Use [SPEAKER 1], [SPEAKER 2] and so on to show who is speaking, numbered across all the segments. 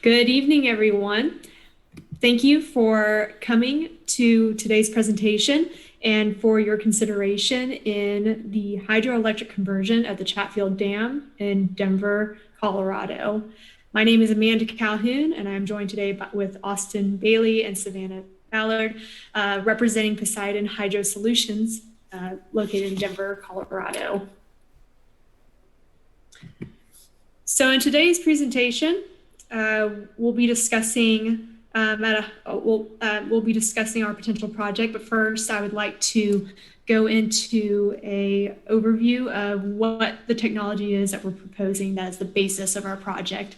[SPEAKER 1] Good evening, everyone. Thank you for coming to today's presentation and for your consideration in the hydroelectric conversion at the Chatfield Dam in Denver, Colorado. My name is Amanda Calhoun, and I'm joined today with Austin Bailey and Savannah Ballard, representing Poseidon Hydro Solutions, located in Denver, Colorado. So in today's presentation, we'll be discussing we'll be discussing our potential project, but first I would like to go into a overview of what the technology is that we're proposing that is the basis of our project.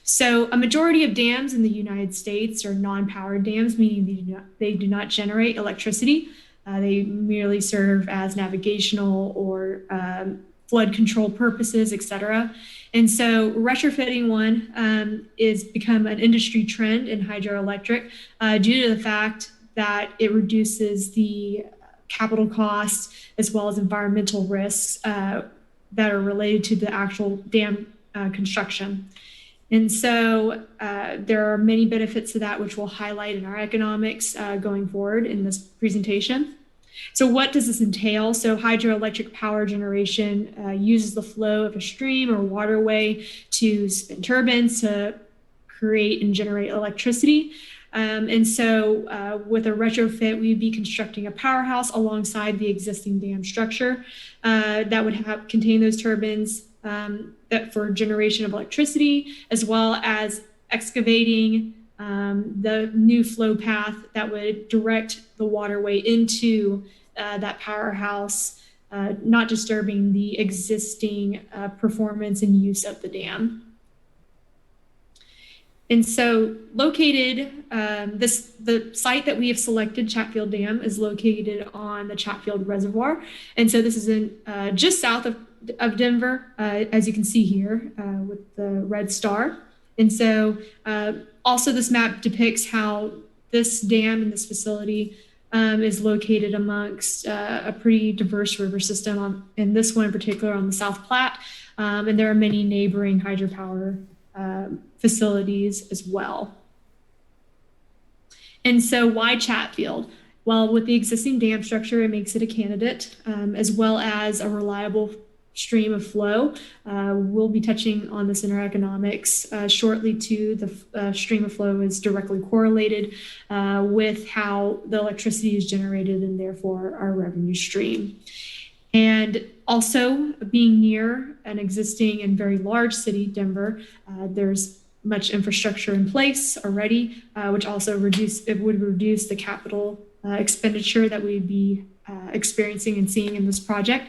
[SPEAKER 1] So a majority of dams in the United States are non-powered dams, meaning they do not generate electricity. They merely serve as navigational or flood control purposes, etc. And so retrofitting one is become an industry trend in hydroelectric due to the fact that it reduces the capital costs as well as environmental risks that are related to the actual dam construction. And so there are many benefits to that, which we'll highlight in our economics going forward in this presentation. So what does this entail? So hydroelectric power generation uses the flow of a stream or waterway to spin turbines to create and generate electricity. And so with a retrofit, we'd be constructing a powerhouse alongside the existing dam structure that would contain those turbines that for generation of electricity, as well as excavating the new flow path that would direct the waterway into that powerhouse, not disturbing the existing performance and use of the dam. And so located, the site that we have selected, Chatfield Dam, is located on the Chatfield Reservoir. And so this is in just south of Denver, as you can see here with the red star. And so also this map depicts how this dam and this facility is located amongst a pretty diverse river system, and this one in particular on the South Platte. And there are many neighboring hydropower facilities as well. And so why Chatfield? Well, with the existing dam structure, it makes it a candidate, as well as a reliable stream of flow. We'll be touching on this in our economics shortly too. The stream of flow is directly correlated with how the electricity is generated and therefore our revenue stream. And also being near an existing and very large city, Denver, there's much infrastructure in place already, which also would reduce the capital expenditure that we'd be experiencing and seeing in this project.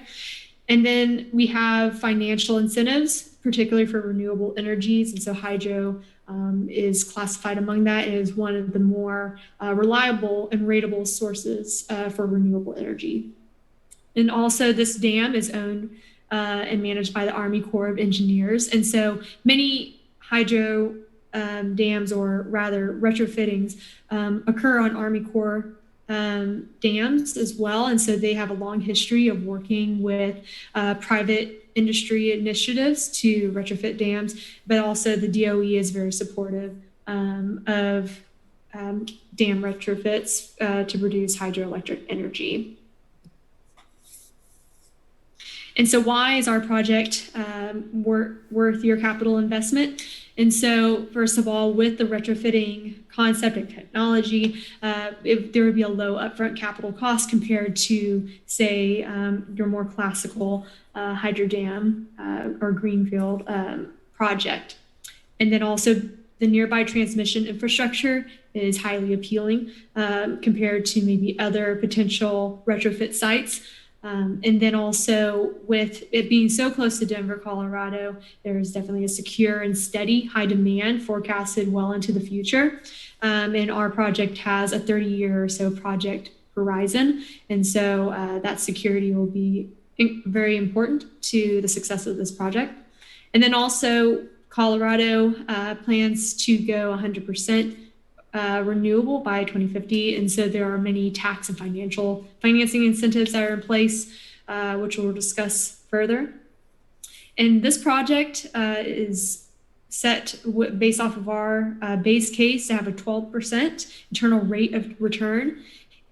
[SPEAKER 1] And then we have financial incentives, particularly for renewable energies. And so hydro is classified among that. It is one of the more reliable and ratable sources for renewable energy. And also this dam is owned and managed by the Army Corps of Engineers. And so many hydro dams, or rather retrofittings, occur on Army Corps dams as well. And so they have a long history of working with private industry initiatives to retrofit dams, but also the DOE is very supportive of dam retrofits to produce hydroelectric energy. And so why is our project worth your capital investment? And so first of all, with the retrofitting concept and technology, there would be a low upfront capital cost compared to, say, your more classical hydro dam or greenfield project. And then also the nearby transmission infrastructure is highly appealing compared to maybe other potential retrofit sites. And then also with it being so close to Denver, Colorado, there is definitely a secure and steady high demand forecasted well into the future. And our project has a 30-year or so project horizon. And so that security will be very important to the success of this project. And then also Colorado plans to go 100% renewable by 2050. And so there are many tax and financing incentives that are in place, which we'll discuss further. And this project is set based off of our base case to have a 12% internal rate of return,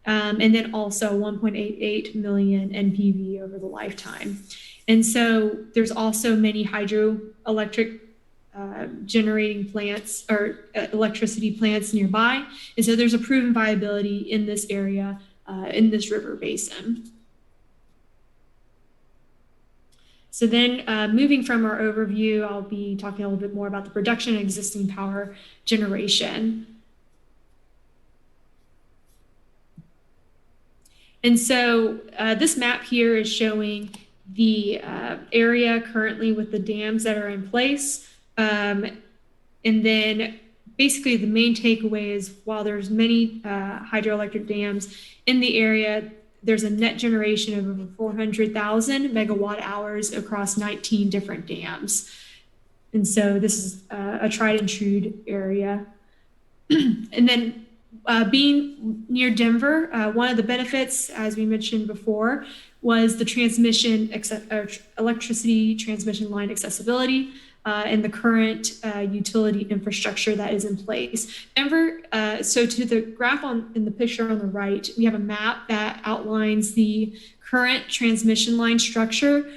[SPEAKER 1] and then also 1.88 million NPV over the lifetime. And so there's also many hydroelectric generating plants or electricity plants nearby. And so there's a proven viability in this area, in this river basin. So then moving from our overview, I'll be talking a little bit more about the production and existing power generation. And so this map here is showing the area currently with the dams that are in place. And then basically the main takeaway is while there's many hydroelectric dams in the area, there's a net generation of over 400,000 megawatt hours across 19 different dams. And so this is a tried and true area. And then being near Denver, one of the benefits, as we mentioned before, was the electricity transmission line accessibility and the current utility infrastructure that is in place. Denver, so to the graph in the picture on the right, we have a map that outlines the current transmission line structure,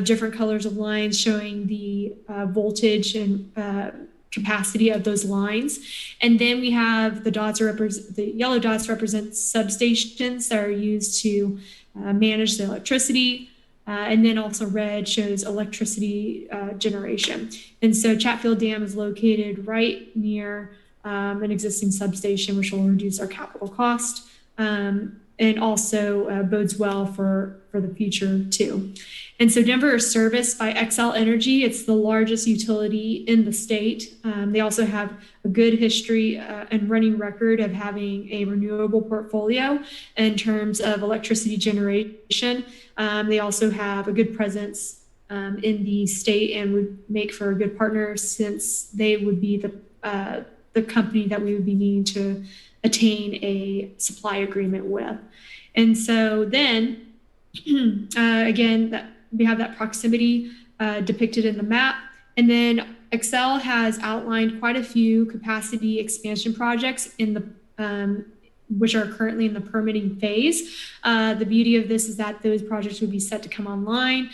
[SPEAKER 1] different colors of lines showing the voltage and capacity of those lines. And then we have the yellow dots represent substations that are used to manage the electricity. And then also red shows electricity generation. And so Chatfield Dam is located right near an existing substation, which will reduce our capital cost and also bodes well for the future too. And so Denver is serviced by Xcel Energy. It's the largest utility in the state. They also have a good history and running record of having a renewable portfolio in terms of electricity generation. They also have a good presence in the state and would make for a good partner since they would be the company that we would be needing to attain a supply agreement with. And so then, again, we have that proximity depicted in the map. And then Xcel has outlined quite a few capacity expansion projects in the which are currently in the permitting phase. The beauty of this is that those projects would be set to come online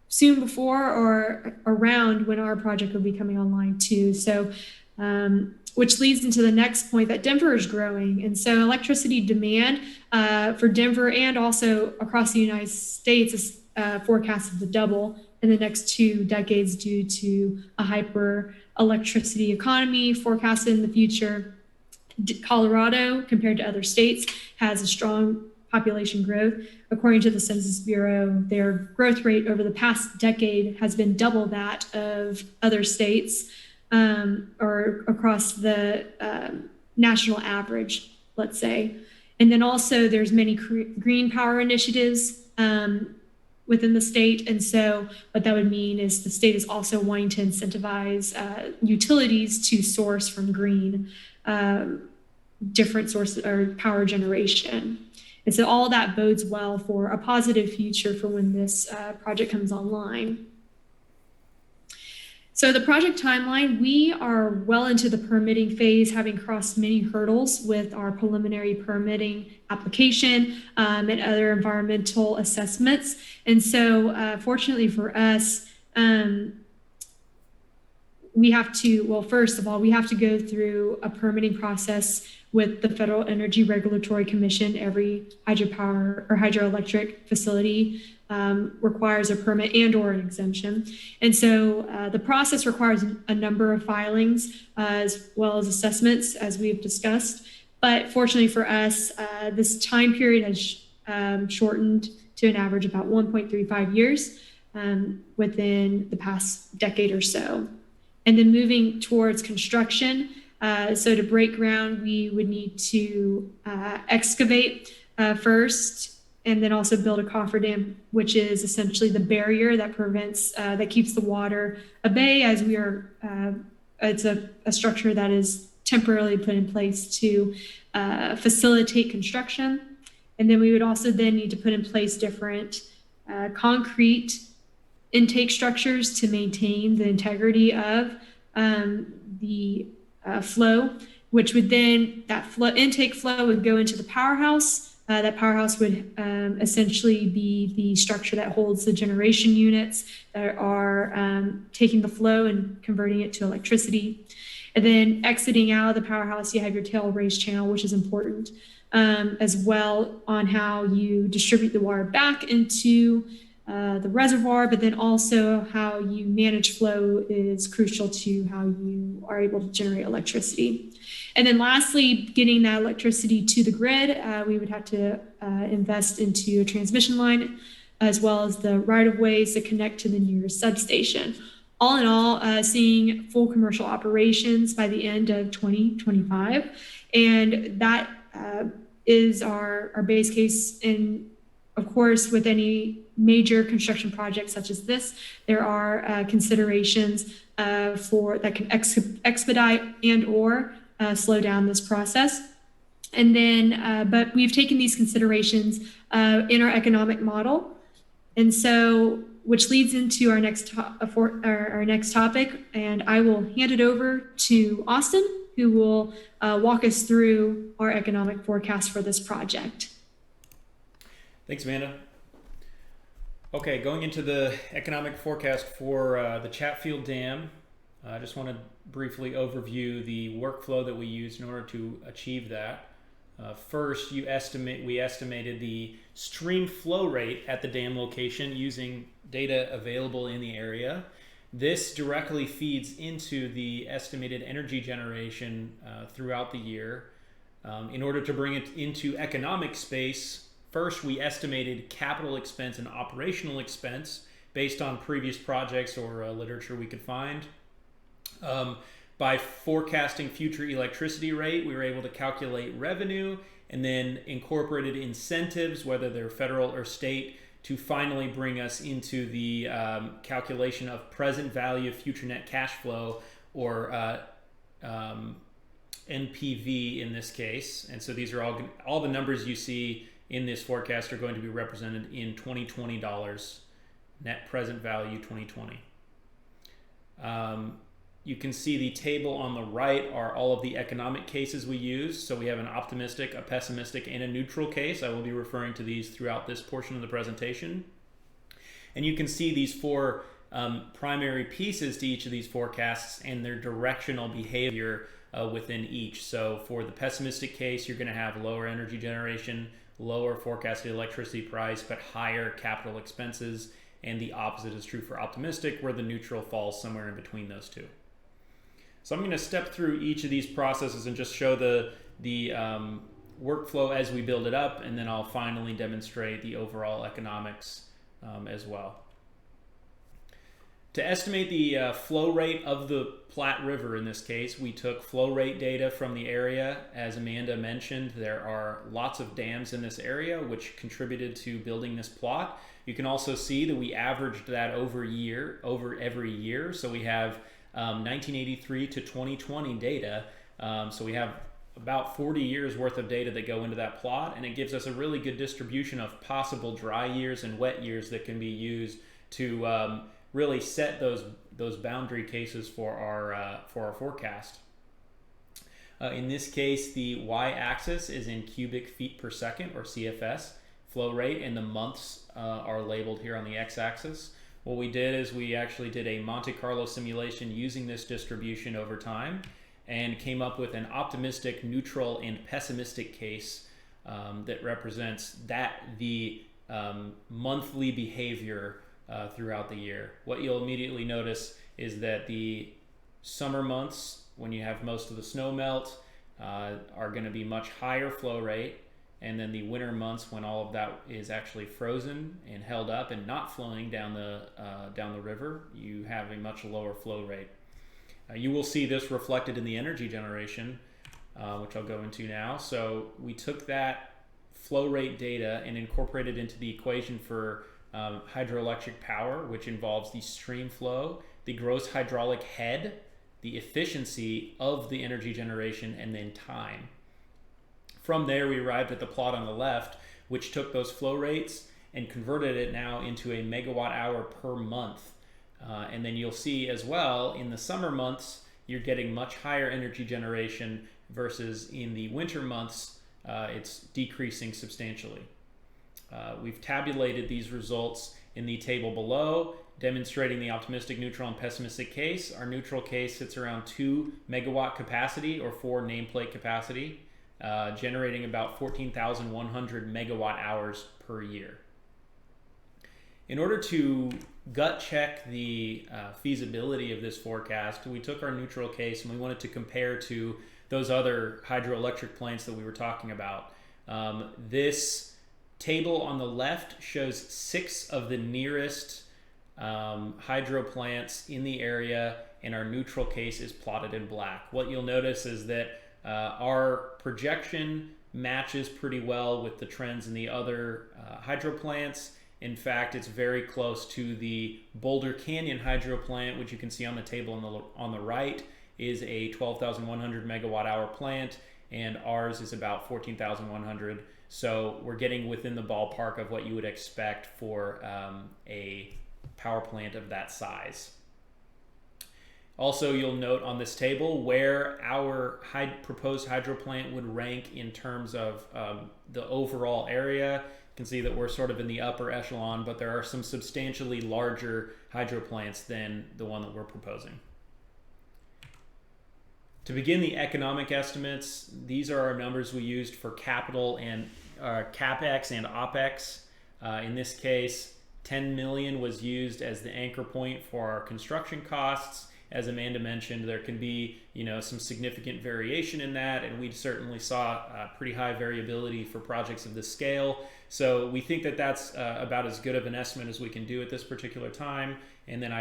[SPEAKER 1] soon before or around when our project will be coming online too. So, which leads into the next point that Denver is growing. And so electricity demand for Denver and also across the United States is forecasted to double in the next 2 decades due to a hyper electricity economy forecasted in the future. Colorado, compared to other states, has a strong population growth. According to the Census Bureau, their growth rate over the past decade has been double that of other states or across the national average, let's say. And then also there's many green power initiatives within the state. And so what that would mean is the state is also wanting to incentivize utilities to source from green different sources or power generation. And so all that bodes well for a positive future for when this project comes online. So the project timeline, we are well into the permitting phase, having crossed many hurdles with our preliminary permitting application and other environmental assessments. And so fortunately for us, we have to, well, first of all, we have to go through a permitting process with the Federal Energy Regulatory Commission. Every hydropower or hydroelectric facility requires a permit and or an exemption. And so the process requires a number of filings as well as assessments, as we've discussed. But fortunately for us, this time period has shortened to an average about 1.35 years within the past decade or so. And then moving towards construction, so to break ground, we would need to excavate first, and then also build a cofferdam, which is essentially the barrier that prevents, that keeps the water at bay as we are, it's a structure that is temporarily put in place to facilitate construction. And then we would also then need to put in place different concrete intake structures to maintain the integrity of the flow, which would then, that intake flow would go into the powerhouse. That powerhouse would essentially be the structure that holds the generation units that are taking the flow and converting it to electricity. And then exiting out of the powerhouse, you have your tail raise channel, which is important as well on how you distribute the water back into the reservoir, but then also how you manage flow is crucial to how you are able to generate electricity. And then lastly, getting that electricity to the grid, we would have to invest into a transmission line, as well as the right-of-ways that connect to the nearest substation. All in all, seeing full commercial operations by the end of 2025. And that is our base case. And of course, with any major construction projects such as this, there are considerations for that can expedite and or slow down this process. And then, but we've taken these considerations in our economic model. And so, which leads into our next topic, and I will hand it over to Austin, who will walk us through our economic forecast for this project.
[SPEAKER 2] Thanks, Amanda. Okay, going into the economic forecast for the Chatfield Dam, I just want to briefly overview the workflow that we used in order to achieve that. First, we estimated the stream flow rate at the dam location using data available in the area. This directly feeds into the estimated energy generation throughout the year. In order to bring it into economic space, first we estimated capital expense and operational expense based on previous projects or literature we could find. By forecasting future electricity rate, we were able to calculate revenue and then incorporated incentives, whether they're federal or state, to finally bring us into the calculation of present value of future net cash flow, or NPV in this case. And so these are all the numbers you see in this forecast are going to be represented in 2020 dollars, net present value 2020. You can see the table on the right are all of the economic cases we use. So we have an optimistic, a pessimistic, and a neutral case. I will be referring to these throughout this portion of the presentation. And you can see these four primary pieces to each of these forecasts and their directional behavior within each. So for the pessimistic case, you're going to have lower energy generation, lower forecasted electricity price, but higher capital expenses. And the opposite is true for optimistic, where the neutral falls somewhere in between those two. So I'm going to step through each of these processes and just show the workflow as we build it up, and then I'll finally demonstrate the overall economics as well. To estimate the flow rate of the Platte River in this case, we took flow rate data from the area. As Amanda mentioned, there are lots of dams in this area which contributed to building this plot. You can also see that we averaged that over every year. So we have 1983 to 2020 data. So we have about 40 years worth of data that go into that plot, and it gives us a really good distribution of possible dry years and wet years that can be used to really set those boundary cases for our forecast. In this case, the y-axis is in cubic feet per second, or CFS, flow rate, and the months are labeled here on the x-axis. What we did is we actually did a Monte Carlo simulation using this distribution over time and came up with an optimistic, neutral, and pessimistic case that represents the monthly behavior throughout the year. What you'll immediately notice is that the summer months, when you have most of the snow melt, are going to be much higher flow rate. And then the winter months, when all of that is actually frozen and held up and not flowing down the river, you have a much lower flow rate. You will see this reflected in the energy generation, which I'll go into now. So we took that flow rate data and incorporated into the equation for hydroelectric power, which involves the stream flow, the gross hydraulic head, the efficiency of the energy generation, and then time. From there, we arrived at the plot on the left, which took those flow rates and converted it now into a megawatt hour per month. And then you'll see as well in the summer months, you're getting much higher energy generation versus in the winter months, it's decreasing substantially. We've tabulated these results in the table below, demonstrating the optimistic, neutral, and pessimistic case. Our neutral case sits around 2 megawatt capacity or 4 nameplate capacity, generating about 14,100 megawatt hours per year. In order to gut check the feasibility of this forecast, we took our neutral case and we wanted to compare to those other hydroelectric plants that we were talking about. This table on the left shows 6 of the nearest hydro plants in the area, and our neutral case is plotted in black. What you'll notice is that our projection matches pretty well with the trends in the other hydro plants. In fact, it's very close to the Boulder Canyon hydro plant, which you can see on the table on the right is a 12,100 megawatt hour plant, and ours is about 14,100. So we're getting within the ballpark of what you would expect for a power plant of that size. Also, you'll note on this table where our proposed hydro plant would rank in terms of the overall area. You can see that we're sort of in the upper echelon, but there are some substantially larger hydro plants than the one that we're proposing. To begin the economic estimates, these are our numbers we used for capital and CapEx and OpEx. In this case, 10 million was used as the anchor point for our construction costs. As Amanda mentioned, there can be some significant variation in that, and we certainly saw pretty high variability for projects of this scale. So we think that that's about as good of an estimate as we can do at this particular time. And then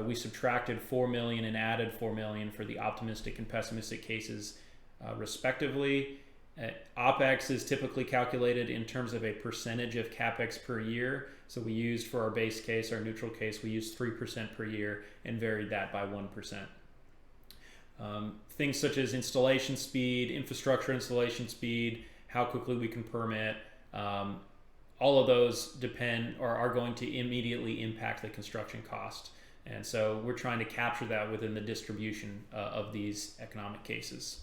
[SPEAKER 2] we subtracted 4 million and added 4 million for the optimistic and pessimistic cases respectively. OpEx is typically calculated in terms of a percentage of CapEx per year. So we used for our base case, our neutral case, we used 3% per year and varied that by 1%. Things such as installation speed, infrastructure installation speed, how quickly we can permit, all of those depend or are going to immediately impact the construction cost. And so we're trying to capture that within the distribution of these economic cases.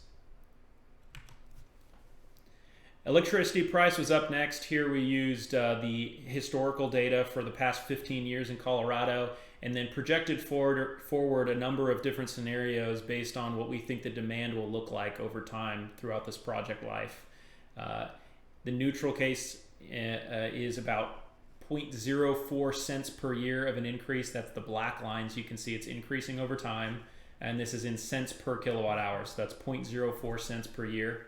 [SPEAKER 2] Electricity price was up next. Here we used the historical data for the past 15 years in Colorado and then projected forward a number of different scenarios based on what we think the demand will look like over time throughout this project life. The neutral case is about 0.04 cents per year of an increase. That's the black lines. You can see it's increasing over time. And this is in cents per kilowatt hour. So that's 0.04 cents per year.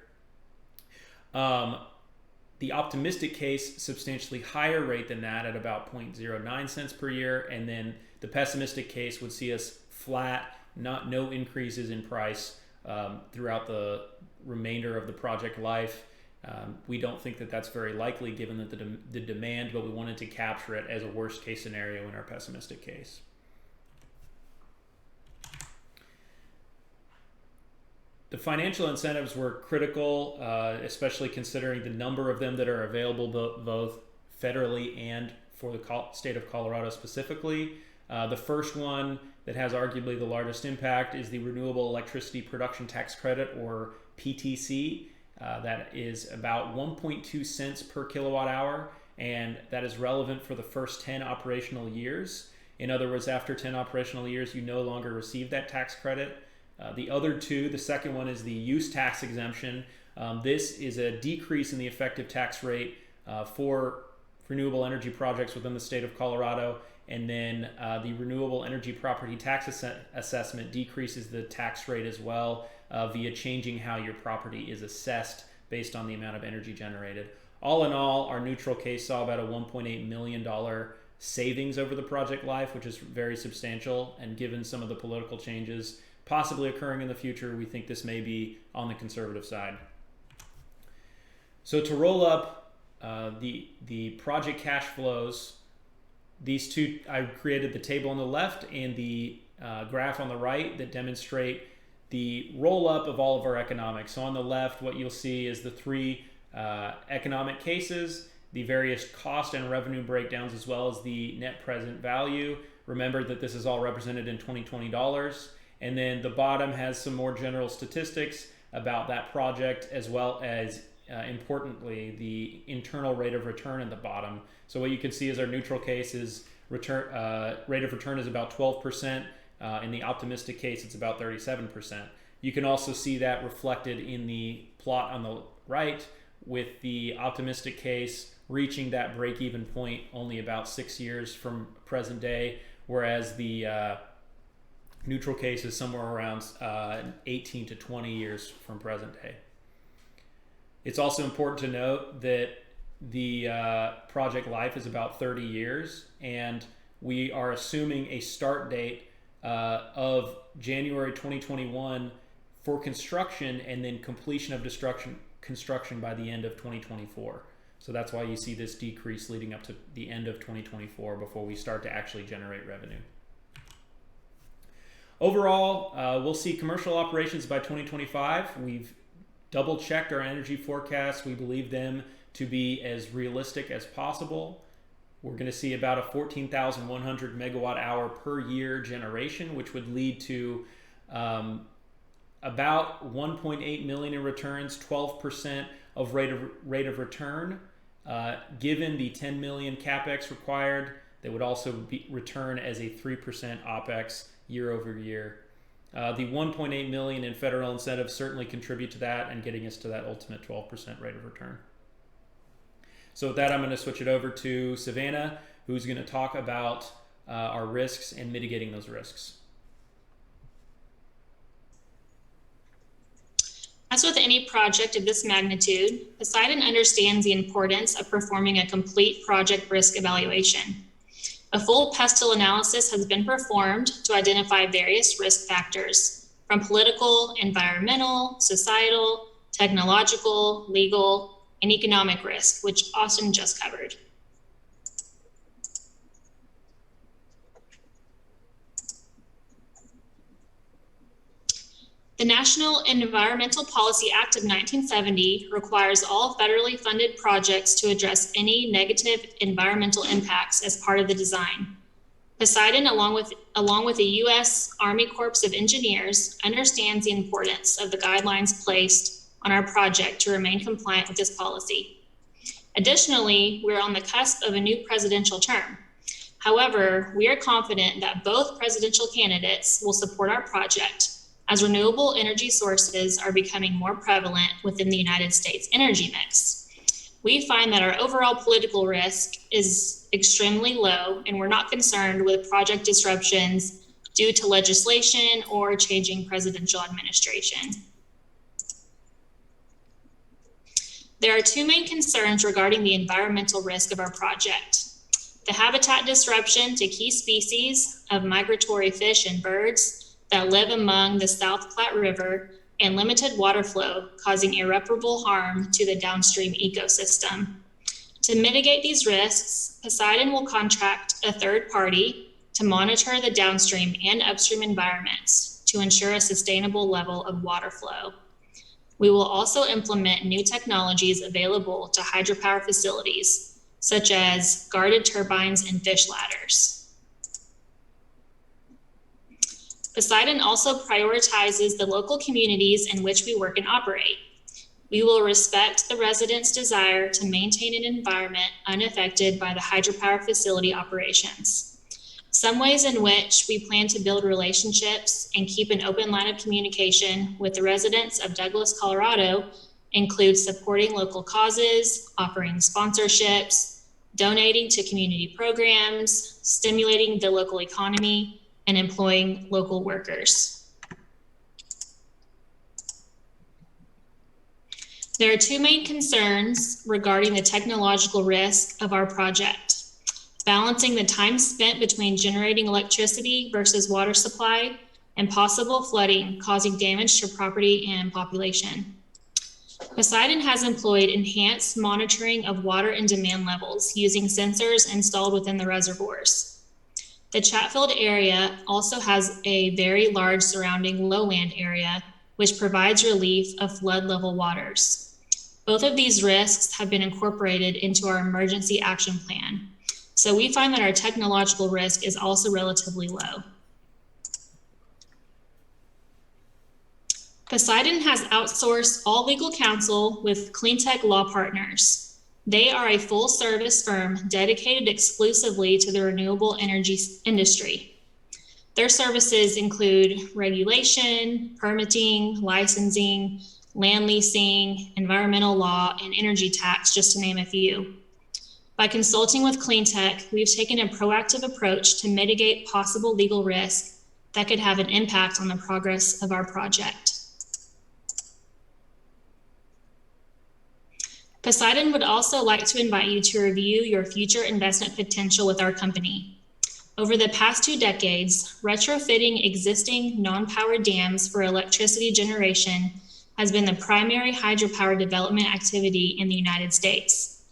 [SPEAKER 2] The optimistic case, substantially higher rate than that at about 0.09 cents per year. And then the pessimistic case would see us flat, no increases in price throughout the remainder of the project life. We don't think that that's very likely given that the demand, but we wanted to capture it as a worst case scenario in our pessimistic case. The financial incentives were critical, especially considering the number of them that are available both federally and for the state of Colorado specifically. The first one that has arguably the largest impact is the Renewable Electricity Production Tax Credit, or PTC. That is about 1.2 cents per kilowatt hour, and that is relevant for the first 10 operational years. In other words, after 10 operational years, you no longer receive that tax credit. The other two, the second one is the use tax exemption. This is a decrease in the effective tax rate for renewable energy projects within the state of Colorado. And then the renewable energy property tax assessment decreases the tax rate as well via changing how your property is assessed based on the amount of energy generated. All in all, our neutral case saw about a $1.8 million savings over the project life, which is very substantial. And given some of the political changes possibly occurring in the future, we think this may be on the conservative side. So to roll up the project cash flows, these two, I created the table on the left and the graph on the right that demonstrate the roll up of all of our economics. So on the left, what you'll see is the three economic cases. the various cost and revenue breakdowns, as well as the net present value. Remember that this is all represented in 2020 dollars. And then the bottom has some more general statistics about that project, as well as importantly, the internal rate of return in the bottom. So what you can see is our neutral case is rate of return is about 12%. In the optimistic case, it's about 37%. You can also see that reflected in the plot on the right, with the optimistic case reaching that break-even point only about 6 years from present day, whereas the neutral case is somewhere around 18 to 20 years from present day. It's also important to note that the project life is about 30 years, and we are assuming a start date of January 2021 for construction, and then completion of construction by the end of 2024. So that's why you see this decrease leading up to the end of 2024 before we start to actually generate revenue. Overall, we'll see commercial operations by 2025. We've double checked our energy forecasts. We believe them to be as realistic as possible. We're going to see about a 14,100 megawatt hour per year generation, which would lead to about 1.8 million in returns, 12% of rate of return. Given the 10 million capex required, that would also return as a 3% OPEX year over year. The 1.8 million in federal incentives certainly contribute to that and getting us to that ultimate 12% rate of return. So with that, I'm going to switch it over to Savannah, who's going to talk about our risks and mitigating those risks.
[SPEAKER 3] As with any project of this magnitude, Poseidon understands the importance of performing a complete project risk evaluation. A full pestle analysis has been performed to identify various risk factors, from political, environmental, societal, technological, legal, and economic risk, which Austin just covered. The National Environmental Policy Act of 1970 requires all federally funded projects to address any negative environmental impacts as part of the design. Poseidon, along with the U.S. Army Corps of Engineers, understands the importance of the guidelines placed on our project to remain compliant with this policy. Additionally, we're on the cusp of a new presidential term. However, we are confident that both presidential candidates will support our project, as renewable energy sources are becoming more prevalent within the United States energy mix. We find that our overall political risk is extremely low, and we're not concerned with project disruptions due to legislation or changing presidential administration. There are two main concerns regarding the environmental risk of our project: the habitat disruption to key species of migratory fish and birds that live among the South Platte River, and limited water flow causing irreparable harm to the downstream ecosystem. To mitigate these risks, Poseidon will contract a third party to monitor the downstream and upstream environments to ensure a sustainable level of water flow. We will also implement new technologies available to hydropower facilities, such as guarded turbines and fish ladders. Poseidon also prioritizes the local communities in which we work and operate. We will respect the residents' desire to maintain an environment unaffected by the hydropower facility operations. Some ways in which we plan to build relationships and keep an open line of communication with the residents of Douglas, Colorado include supporting local causes, offering sponsorships, donating to community programs, stimulating the local economy, and employing local workers. There are two main concerns regarding the technological risk of our project: balancing the time spent between generating electricity versus water supply, and possible flooding causing damage to property and population. Poseidon has employed enhanced monitoring of water and demand levels using sensors installed within the reservoirs. The Chatfield area also has a very large surrounding lowland area, which provides relief of flood level waters. Both of these risks have been incorporated into our emergency action plan. So we find that our technological risk is also relatively low. Poseidon has outsourced all legal counsel with cleantech law partners. They are a full-service firm dedicated exclusively to the renewable energy industry. Their services include regulation, permitting, licensing, land leasing, environmental law, and energy tax, just to name a few. By consulting with cleantech, we've taken a proactive approach to mitigate possible legal risk that could have an impact on the progress of our project. Poseidon would also like to invite you to review your future investment potential with our company. Over the past 2 decades, retrofitting existing non-powered dams for electricity generation has been the primary hydropower development activity in the United States.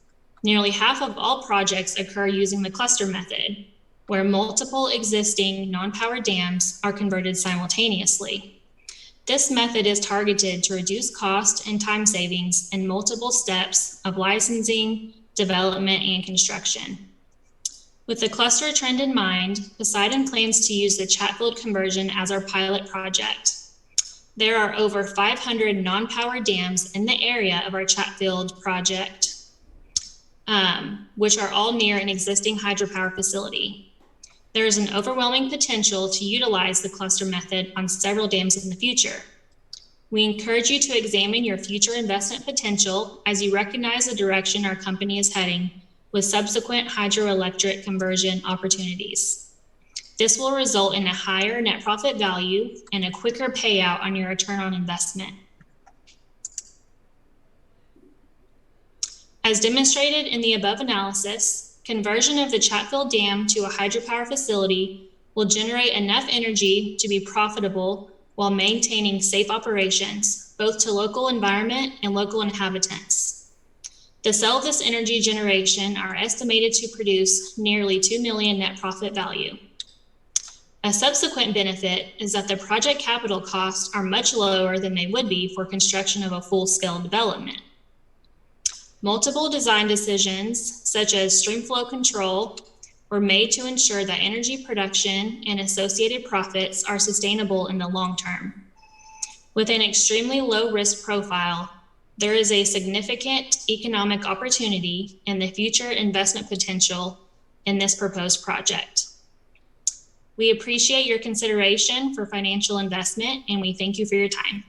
[SPEAKER 3] Nearly half of all projects occur using the cluster method, where multiple existing non-powered dams are converted simultaneously. This method is targeted to reduce cost and time savings in multiple steps of licensing, development, and construction. With the cluster trend in mind, Poseidon plans to use the Chatfield conversion as our pilot project. There are over 500 non-powered dams in the area of our Chatfield project, which are all near an existing hydropower facility. There is an overwhelming potential to utilize the cluster method on several dams in the future. We encourage you to examine your future investment potential as you recognize the direction our company is heading with subsequent hydroelectric conversion opportunities. This will result in a higher net profit value and a quicker payout on your return on investment. As demonstrated in the above analysis, conversion of the Chatfield Dam to a hydropower facility will generate enough energy to be profitable while maintaining safe operations, both to local environment and local inhabitants. The sale of this energy generation are estimated to produce nearly $2 million net profit value. A subsequent benefit is that the project capital costs are much lower than they would be for construction of a full-scale development. Multiple design decisions, such as stream flow control, were made to ensure that energy production and associated profits are sustainable in the long term. With an extremely low risk profile, there is a significant economic opportunity and the future investment potential in this proposed project. We appreciate your consideration for financial investment, and we thank you for your time.